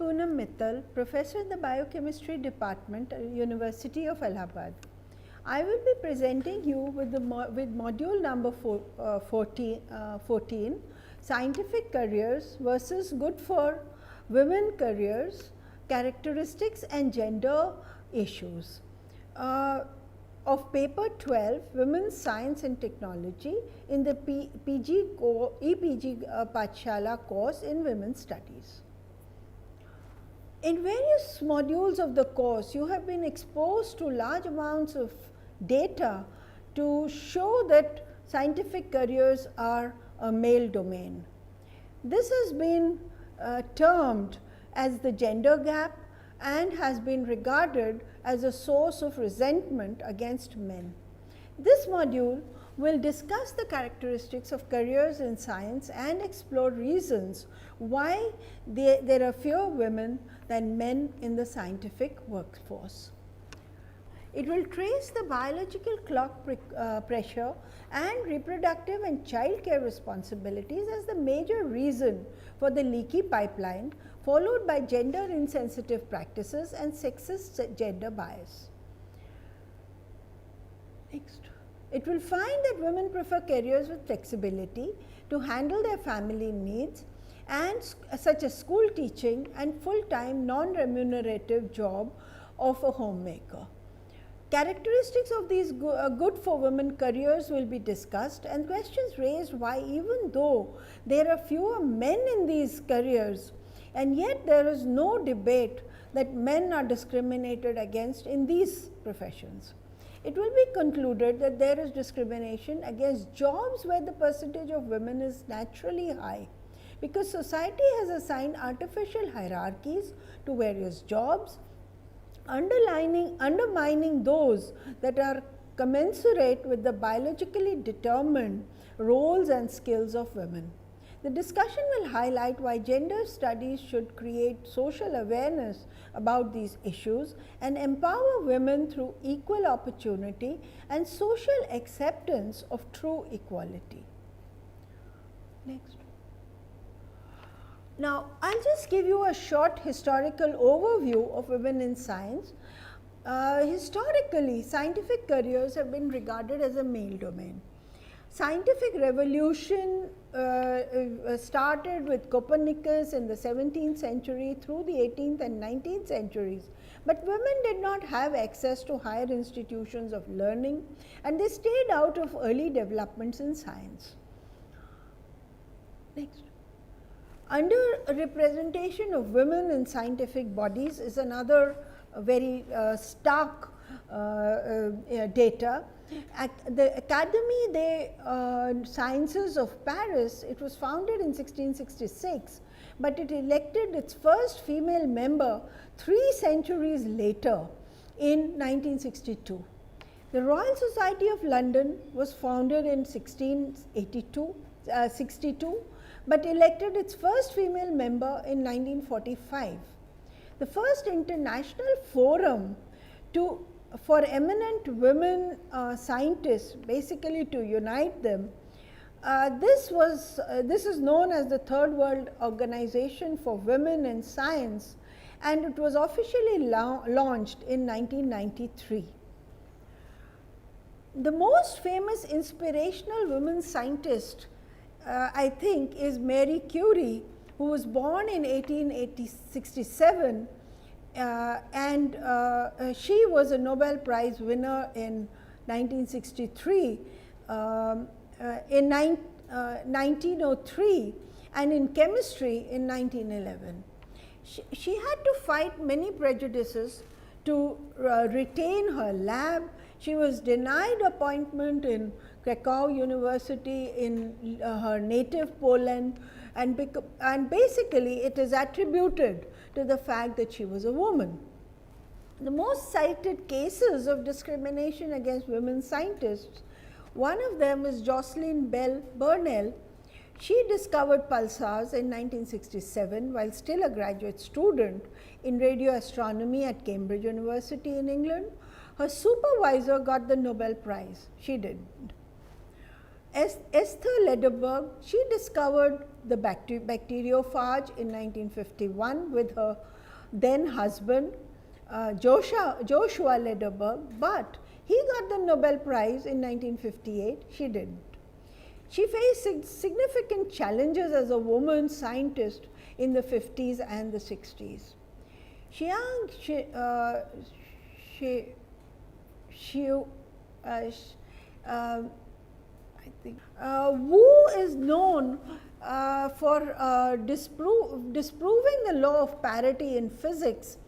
Poonam Mittal, Professor in the Biochemistry Department at University of Allahabad. I will be presenting you with module number 14, Scientific Careers versus Good for Women Careers, Characteristics and Gender Issues. Of paper 12, Women's Science and Technology in the EPG Pathshala course in Women's Studies. In various modules of the course, you have been exposed to large amounts of data to show that scientific careers are a male domain. This has been termed as the gender gap and has been regarded as a source of resentment against men. This module will discuss the characteristics of careers in science and explore reasons why there are fewer women than men in the scientific workforce. It will trace the biological clock pressure and reproductive and child care responsibilities as the major reason for the leaky pipeline, followed by gender insensitive practices and sexist gender bias. Next. It will find that women prefer careers with flexibility to handle their family needs and such as school teaching and full-time non-remunerative job of a homemaker. Characteristics of these good for women careers will be discussed, and questions raised why even though there are fewer men in these careers and yet there is no debate that men are discriminated against in these professions. It will be concluded that there is discrimination against jobs where the percentage of women is naturally high, because society has assigned artificial hierarchies to various jobs, undermining those that are commensurate with the biologically determined roles and skills of women. The discussion will highlight why gender studies should create social awareness about these issues and empower women through equal opportunity and social acceptance of true equality. Next. Now, I will just give you a short historical overview of women in science. Historically, scientific careers have been regarded as a male domain. Scientific revolution started with Copernicus in the 17th century through the 18th and 19th centuries, but women did not have access to higher institutions of learning and they stayed out of early developments in science. Next. Underrepresentation of women in scientific bodies is another very stark data. At the Académie des Sciences of Paris, it was founded in 1666, but it elected its first female member 3 centuries later in 1962. The Royal Society of London was founded in 1662, but elected its first female member in 1945. The first international forum for eminent women scientists, basically to unite them, this is known as the Third World Organization for Women in Science, and it was officially launched in 1993. The most famous inspirational women scientist I think is Marie Curie, who was born in 1867 and she was a Nobel Prize winner in 1963, in 1903 and in chemistry in 1911. She had to fight many prejudices to retain her lab. She was denied appointment in Krakow University in her native Poland, and basically it is attributed to the fact that she was a woman. The most cited cases of discrimination against women scientists, one of them is Jocelyn Bell Burnell. She discovered pulsars in 1967 while still a graduate student in radio astronomy at Cambridge University in England. Her supervisor got the Nobel Prize, she didn't. Esther Lederberg, she discovered the bacteriophage in 1951 with her then husband, Joshua Lederberg, but he got the Nobel Prize in 1958, she didn't. She faced significant challenges as a woman scientist in the 50s and the 60s. Wu is known for disproving the law of parity in physics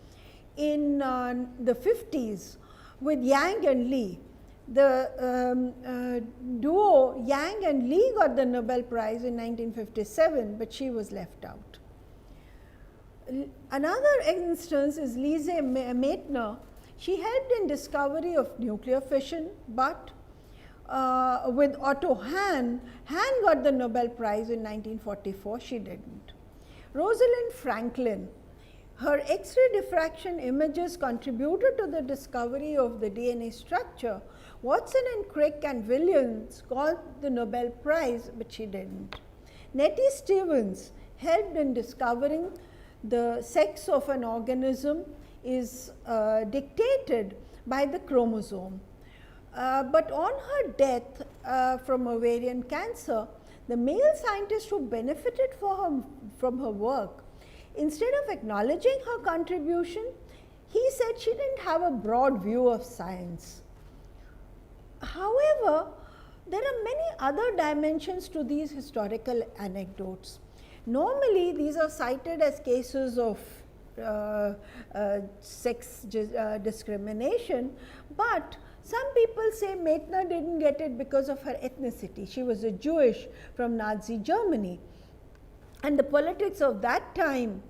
in the 50s with Yang and Lee. The duo Yang and Lee got the Nobel Prize in 1957, but she was left out. Another instance is Lise Meitner. She helped in discovery of nuclear fission, but with Otto Hahn got the Nobel Prize in 1944, she didn't. Rosalind Franklin, her X-ray diffraction images contributed to the discovery of the DNA structure. Watson and Crick and Williams got the Nobel Prize, but she didn't. Nettie Stevens helped in discovering the sex of an organism is dictated by the chromosome. But on her death from ovarian cancer, the male scientist who benefited from her work, instead of acknowledging her contribution, he said she didn't have a broad view of science. However, there are many other dimensions to these historical anecdotes. Normally, these are cited as cases of sex discrimination, but some people say Meitner didn't get it because of her ethnicity. She was a Jewish from Nazi Germany, and the politics of that time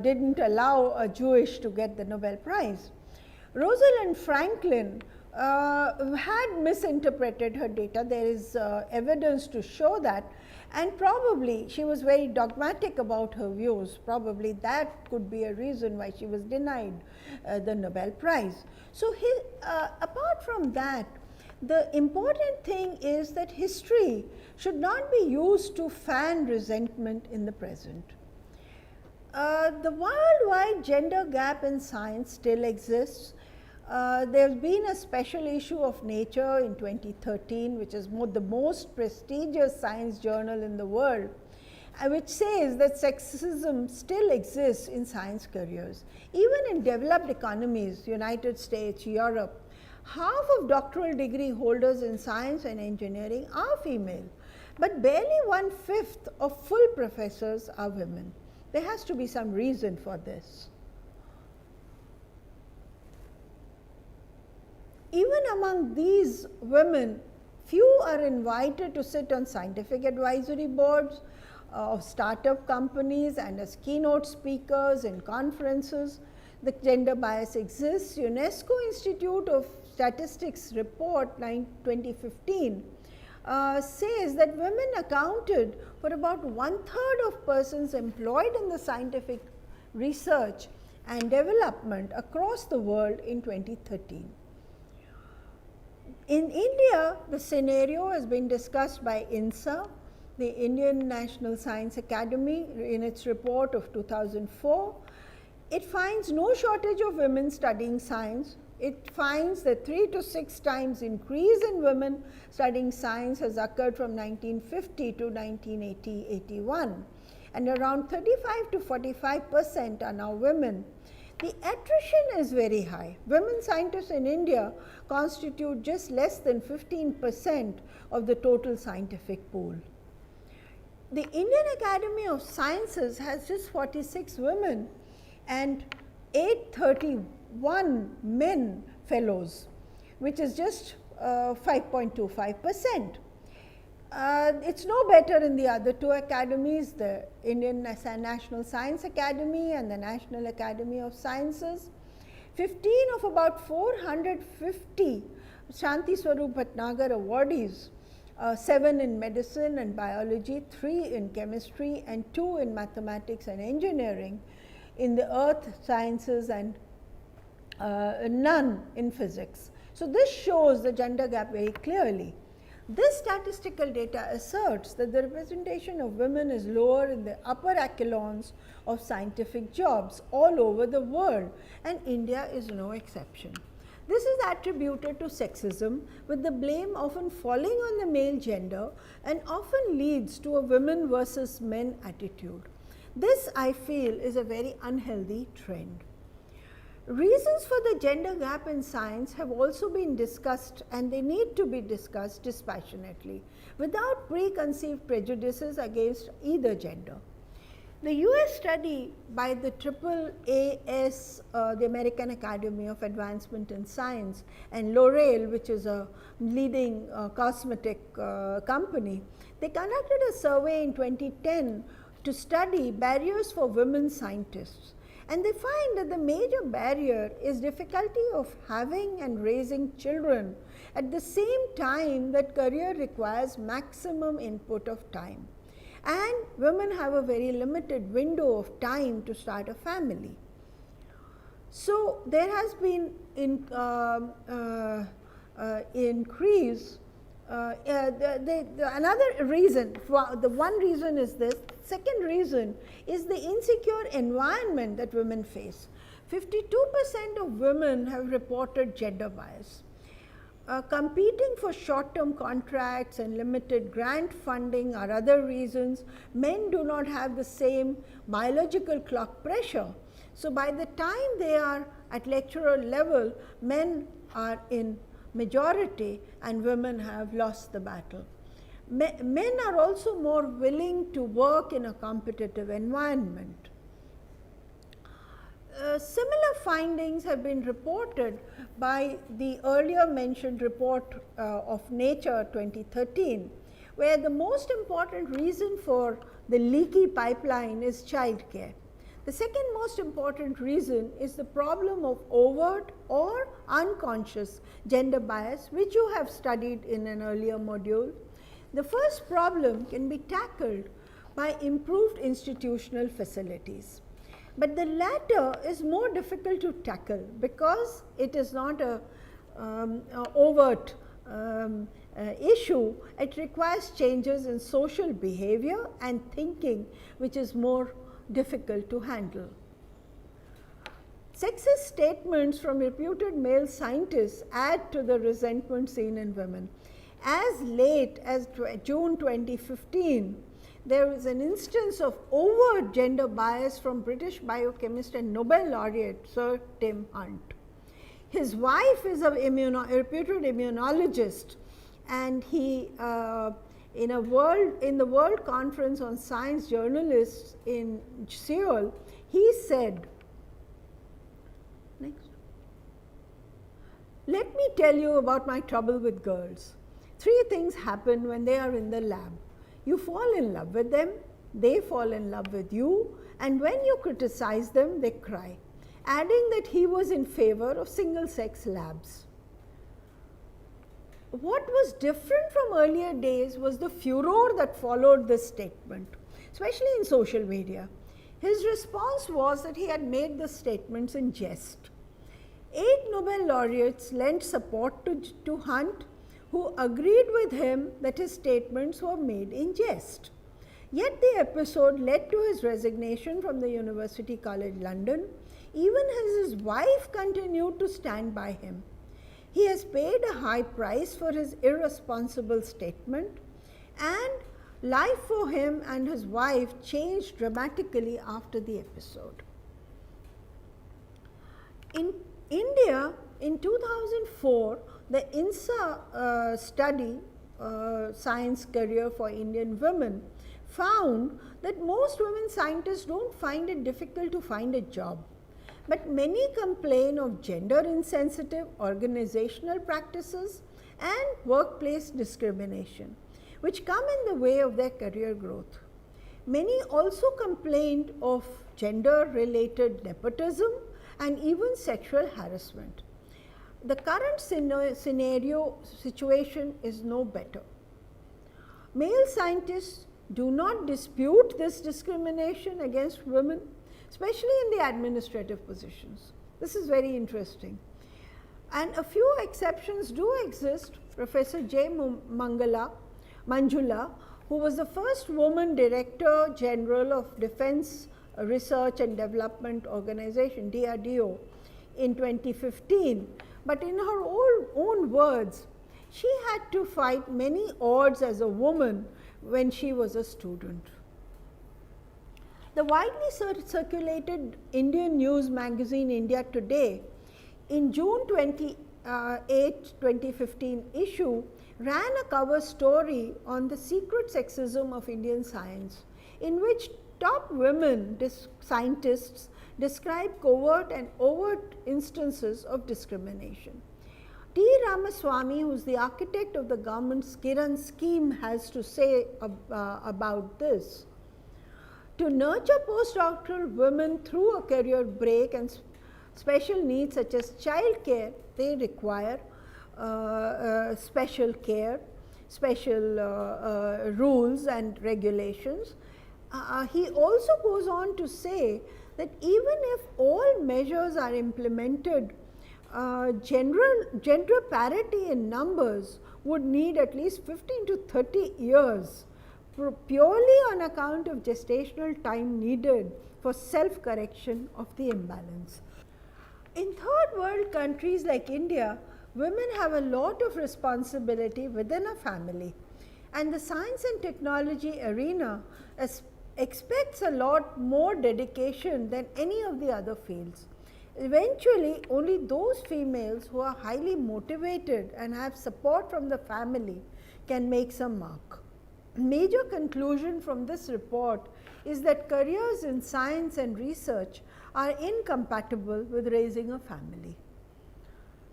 didn't allow a Jewish to get the Nobel Prize. Rosalind Franklin had misinterpreted her data. There is evidence to show that, and probably she was very dogmatic about her views. Probably that could be a reason why she was denied the Nobel Prize. So apart from that, the important thing is that history should not be used to fan resentment in the present. The worldwide gender gap in science still exists. There has been a special issue of Nature in 2013, which is the most prestigious science journal in the world, which says that sexism still exists in science careers. Even in developed economies, United States, Europe, half of doctoral degree holders in science and engineering are female, but barely 1/5 of full professors are women. There has to be some reason for this. Even among these women, few are invited to sit on scientific advisory boards of startup companies and as keynote speakers in conferences. The gender bias exists. UNESCO Institute of Statistics report 2015 says that women accounted for about 1/3 of persons employed in the scientific research and development across the world in 2013. In India, the scenario has been discussed by INSA, the Indian National Science Academy, in its report of 2004. It finds no shortage of women studying science. It finds that 3 to 6 times increase in women studying science has occurred from 1950 to 1980-81, and around 35 to 45% are now women. The attrition is very high. Women scientists in India constitute just less than 15% of the total scientific pool. The Indian Academy of Sciences has just 46 women and 831 men fellows, which is just 5.25%. It's no better in the other two academies, the Indian National Science Academy and the National Academy of Sciences. 15 of about 450 Shanti Swarup Bhatnagar awardees, 7 in medicine and biology, 3 in chemistry and 2 in mathematics and engineering, in the earth sciences, and none in physics. So this shows the gender gap very clearly. This statistical data asserts that the representation of women is lower in the upper echelons of scientific jobs all over the world, and India is no exception. This is attributed to sexism, with the blame often falling on the male gender and often leads to a women versus men attitude. This, I feel, is a very unhealthy trend. Reasons for the gender gap in science have also been discussed, and they need to be discussed dispassionately without preconceived prejudices against either gender. The US study by the AAAS, the American Academy of Advancement in Science, and L'Oreal, which is a leading cosmetic company, they conducted a survey in 2010 to study barriers for women scientists. And they find that the major barrier is difficulty of having and raising children at the same time that career requires maximum input of time. And women have a very limited window of time to start a family. So, there has been increase. Another reason, the one reason is this. Second reason is the insecure environment that women face. 52% of women have reported gender bias. Competing for short-term contracts and limited grant funding are other reasons. Men do not have the same biological clock pressure. So, by the time they are at lecturer level, men are in majority and women have lost the battle. Men are also more willing to work in a competitive environment. Similar findings have been reported by the earlier mentioned report of Nature 2013, where the most important reason for the leaky pipeline is childcare. The second most important reason is the problem of overt or unconscious gender bias, which you have studied in an earlier module. The first problem can be tackled by improved institutional facilities, but the latter is more difficult to tackle because it is not a overt issue. It requires changes in social behavior and thinking, which is more difficult to handle. Sexist statements from reputed male scientists add to the resentment seen in women. As late as June 2015, there was an instance of overt gender bias from British biochemist and Nobel laureate Sir Tim Hunt. His wife is a reputed immunologist, and he in the World Conference on Science Journalists in Seoul, he said, next, "Let me tell you about my trouble with girls. 3 things happen when they are in the lab. You fall in love with them, they fall in love with you, and when you criticize them, they cry," adding that he was in favor of single-sex labs. What was different from earlier days was the furor that followed this statement, especially in social media. His response was that he had made the statements in jest. 8 Nobel laureates lent support to Hunt, who agreed with him that his statements were made in jest. Yet the episode led to his resignation from the University College London, even as his wife continued to stand by him. He has paid a high price for his irresponsible statement, and life for him and his wife changed dramatically after the episode. In India, in 2004, the INSA study, Science Career for Indian Women, found that most women scientists don't find it difficult to find a job. But many complain of gender insensitive organizational practices and workplace discrimination, which come in the way of their career growth. Many also complained of gender related nepotism and even sexual harassment. The current situation is no better. Male scientists do not dispute this discrimination against women, especially in the administrative positions. This is very interesting. And a few exceptions do exist Professor J. Manjula, who was the first woman Director General of Defense Research and Development Organization, DRDO, in 2015. But in her own words, she had to fight many odds as a woman when she was a student. The widely circulated Indian news magazine India Today in June 28, 2015 issue ran a cover story on the secret sexism of Indian science, in which top women scientists describe covert and overt instances of discrimination. T. Ramaswamy, who is the architect of the government's Kiran scheme, has to say about this. To nurture postdoctoral women through a career break and special needs such as child care, they require special care, special rules and regulations. He also goes on to say that even if all measures are implemented, gender parity in numbers would need at least 15 to 30 years purely on account of gestational time needed for self-correction of the imbalance. In third world countries like India, women have a lot of responsibility within a family, and the science and technology arena expects a lot more dedication than any of the other fields. Eventually, only those females who are highly motivated and have support from the family can make some mark. Major conclusion from this report is that careers in science and research are incompatible with raising a family.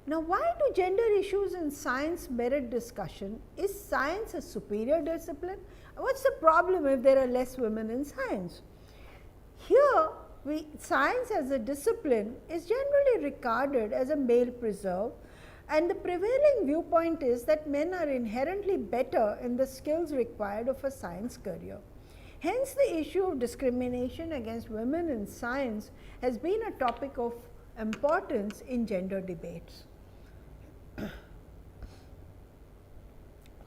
Now, why do gender issues in science merit discussion? Is science a superior discipline? What's the problem if there are less women in science? Here, science as a discipline is generally regarded as a male preserve, and the prevailing viewpoint is that men are inherently better in the skills required of a science career. Hence, the issue of discrimination against women in science has been a topic of importance in gender debates.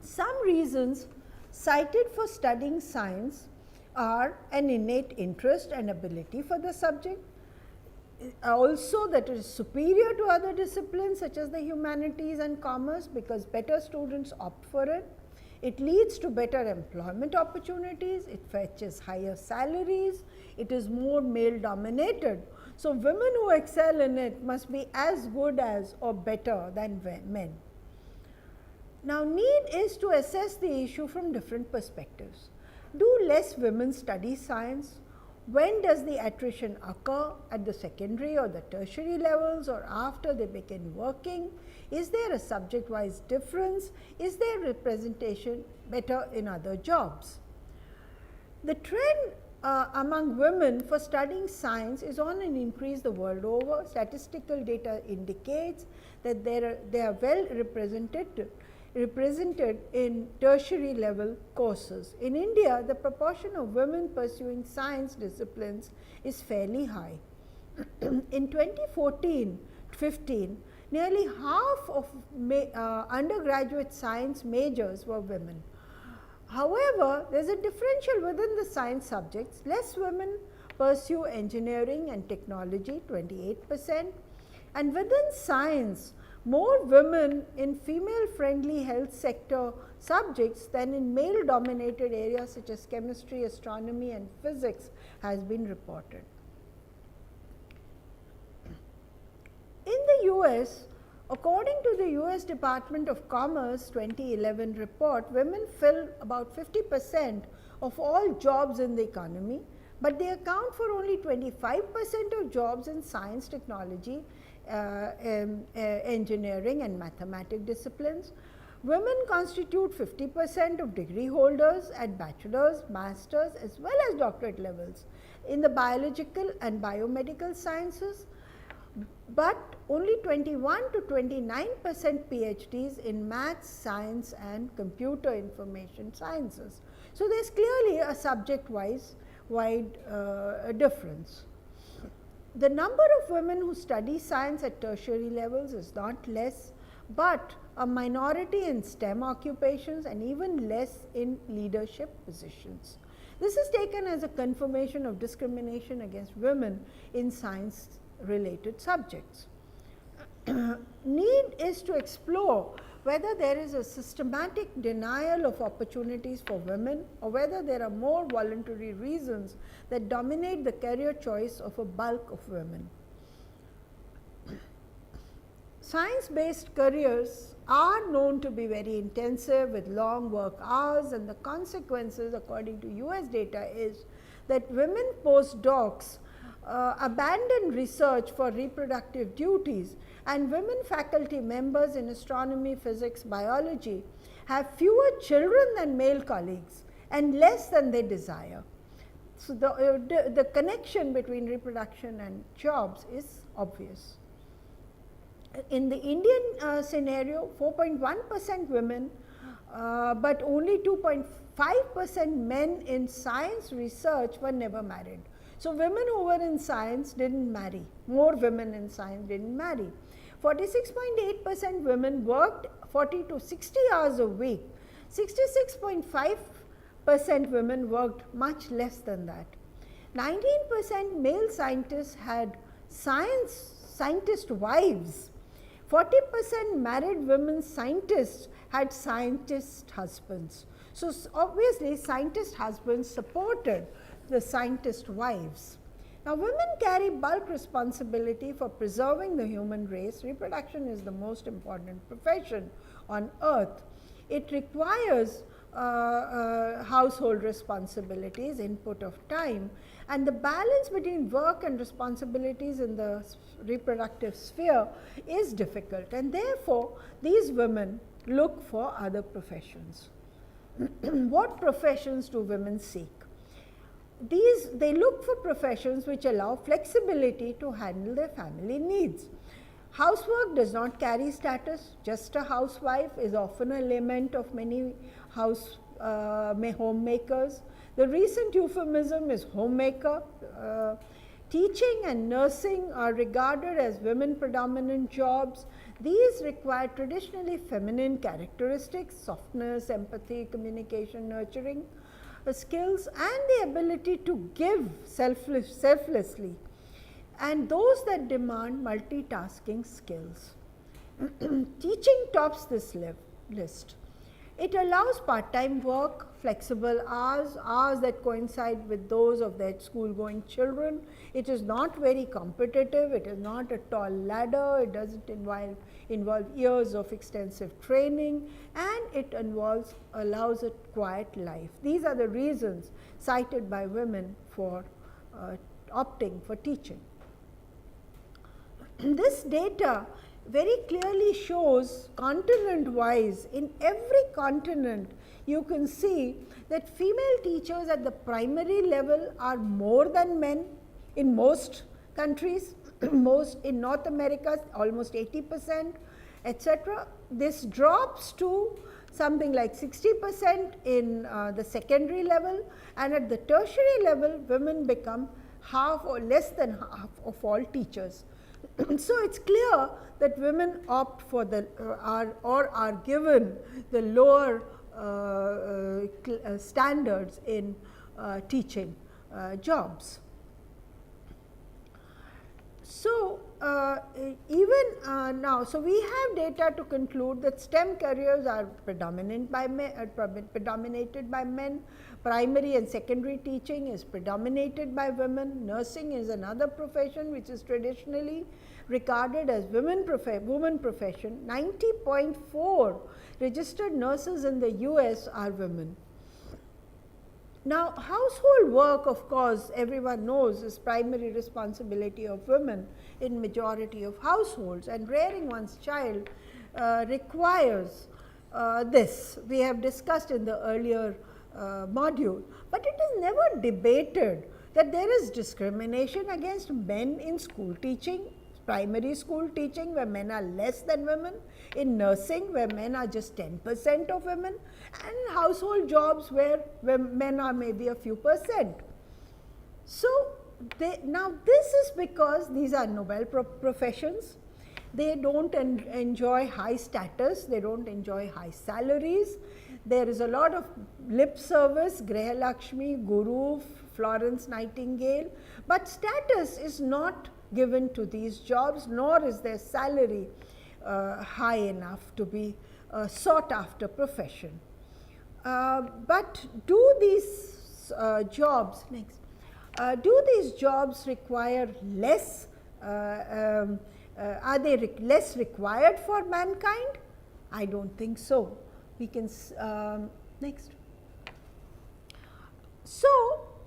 Some reasons cited for studying science are an innate interest and ability for the subject, also that it is superior to other disciplines such as the humanities and commerce because better students opt for it. It leads to better employment opportunities, it fetches higher salaries, it is more male dominated. So, women who excel in it must be as good as or better than men. Now, need is to assess the issue from different perspectives. Do less women study science? When does the attrition occur, at the secondary or the tertiary levels or after they begin working? Is there a subject wise difference? Is there representation better in other jobs? The trend among women for studying science is on an increase the world over. Statistical data indicates that they are well represented in tertiary level courses. In India, the proportion of women pursuing science disciplines is fairly high. In 2014-15, nearly half of undergraduate science majors were women. However, there is a differential within the science subjects. Less women pursue engineering and technology, 28%, and within science, more women in female-friendly health sector subjects than in male-dominated areas such as chemistry, astronomy and physics has been reported. In the US, according to the US Department of Commerce 2011 report, women fill about 50% of all jobs in the economy, but they account for only 25% of jobs in science, technology, engineering and mathematics disciplines. Women constitute 50% of degree holders at bachelor's, master's as well as doctorate levels in the biological and biomedical sciences, but only 21 to 29% PhDs in maths, science and computer information sciences. So, there is clearly a subject wide difference. The number of women who study science at tertiary levels is not less, but a minority in STEM occupations and even less in leadership positions. This is taken as a confirmation of discrimination against women in science related subjects. Need is to explore whether there is a systematic denial of opportunities for women or whether there are more voluntary reasons that dominate the career choice of a bulk of women. Science-based careers are known to be very intensive with long work hours, and the consequences according to US data is that women postdocs abandon research for reproductive duties, and women faculty members in astronomy, physics, biology have fewer children than male colleagues and less than they desire. So, the connection between reproduction and jobs is obvious. In the Indian scenario, 4.1% women, but only 2.5% men in science research were never married. So, women who were in science did not marry, more women in science did not marry. 46.8% women worked 40 to 60 hours a week, 66.5% women worked much less than that. 19% male scientists had scientist wives. 40% married women scientists had scientist husbands. So, obviously, scientist husbands supported the scientist wives. Now, women carry bulk responsibility for preserving the human race. Reproduction is the most important profession on earth. It requires household responsibilities, input of time, and the balance between work and responsibilities in the reproductive sphere is difficult, and therefore, these women look for other professions. What professions do women seek? They look for professions which allow flexibility to handle their family needs. Housework does not carry status. Just a housewife is often a lament of many homemakers. The recent euphemism is homemaker. Teaching and nursing are regarded as women predominant jobs. These require traditionally feminine characteristics, softness, empathy, communication, nurturing skills, and the ability to give selflessly, and those that demand multitasking skills. Teaching tops this list. It allows part-time work, flexible hours, hours that coincide with those of their school-going children. It is not very competitive, it is not a tall ladder, it does not involve years of extensive training, and it allows a quiet life. These are the reasons cited by women for opting for teaching. This data very clearly shows continent-wise, in every continent you can see that female teachers at the primary level are more than men in most countries, most in North America almost 80%, etc. This drops to something like 60% in the secondary level, and at the tertiary level women become half or less than half of all teachers. So, it is clear that women opt for the are given the lower standards in teaching jobs. So, even now, so we have data to conclude that STEM careers are predominated by men, primary and secondary teaching is predominated by women, nursing is another profession which is traditionally regarded as woman profession. 90.4 registered nurses in the US are women. Now, household work, of course, everyone knows is primary responsibility of women in majority of households, and rearing one's child requires this. We have discussed in the earlier module, but it is never debated that there is discrimination against men in school teaching, primary school teaching where men are less than women, in nursing where men are just 10% of women, and in household jobs where men are maybe a few percent. So, now this is because these are noble professions. They don't enjoy high status, they don't enjoy high salaries. There is a lot of lip service, Graha Lakshmi, Guru, Florence Nightingale, but status is not given to these jobs, nor is their salary high enough to be a sought after profession. But do these jobs, next, do these jobs require less, are they less required for mankind? I don't think so. We can, next. So,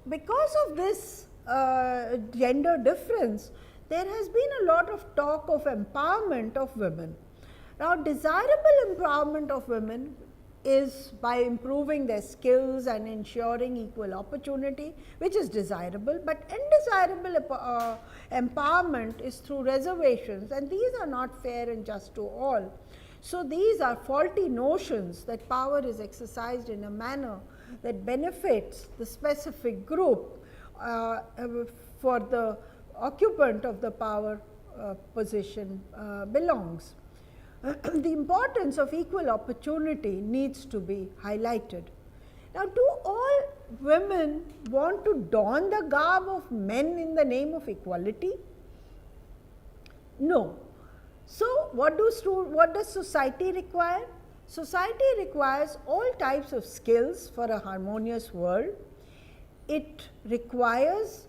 because of this gender difference, there has been a lot of talk of empowerment of women. Now, desirable empowerment of women is by improving their skills and ensuring equal opportunity, which is desirable, but undesirable empowerment is through reservations, and these are not fair and just to all. So, these are faulty notions that power is exercised in a manner that benefits the specific group for the occupant of the power position belongs. The importance of equal opportunity needs to be highlighted. Now, do all women want to don the garb of men in the name of equality? No. So, what does society require? Society requires all types of skills for a harmonious world. It requires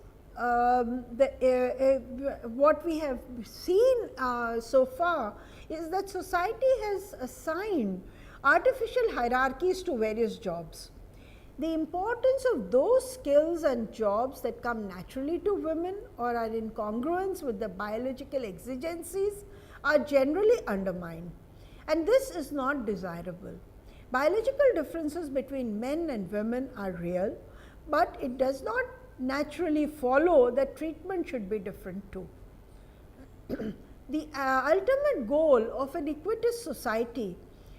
what we have seen so far is that society has assigned artificial hierarchies to various jobs. The importance of those skills and jobs that come naturally to women or are in congruence with the biological exigencies are generally undermined, and this is not desirable. Biological differences between men and women are real, but it does not naturally follow that treatment should be different too. The ultimate goal of an equitous society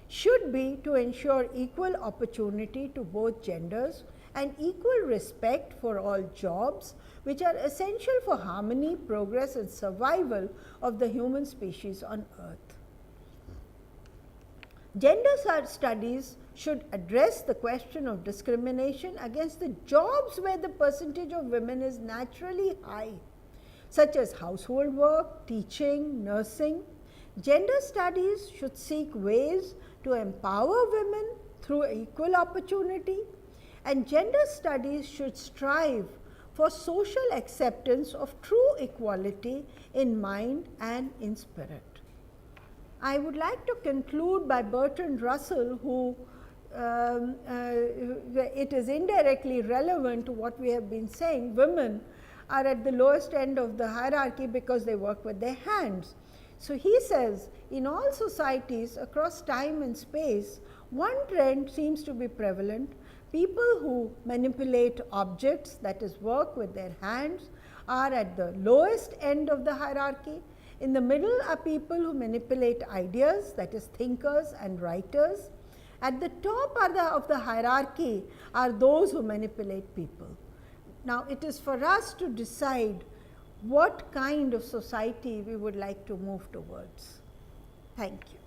should be to ensure equal opportunity to both genders and equal respect for all jobs, which are essential for harmony, progress and survival of the human species on earth. Gender studies should address the question of discrimination against the jobs where the percentage of women is naturally high, such as household work, teaching, nursing. Gender studies should seek ways to empower women through equal opportunity, and gender studies should strive for social acceptance of true equality in mind and in spirit. I would like to conclude by Bertrand Russell, who it is indirectly relevant to what we have been saying. Women are at the lowest end of the hierarchy because they work with their hands. So, he says, in all societies across time and space, one trend seems to be prevalent. People who manipulate objects, that is work with their hands, are at the lowest end of the hierarchy. In the middle are people who manipulate ideas, that is thinkers and writers. At the top of the hierarchy are those who manipulate people. Now, it is for us to decide what kind of society we would like to move towards. Thank you.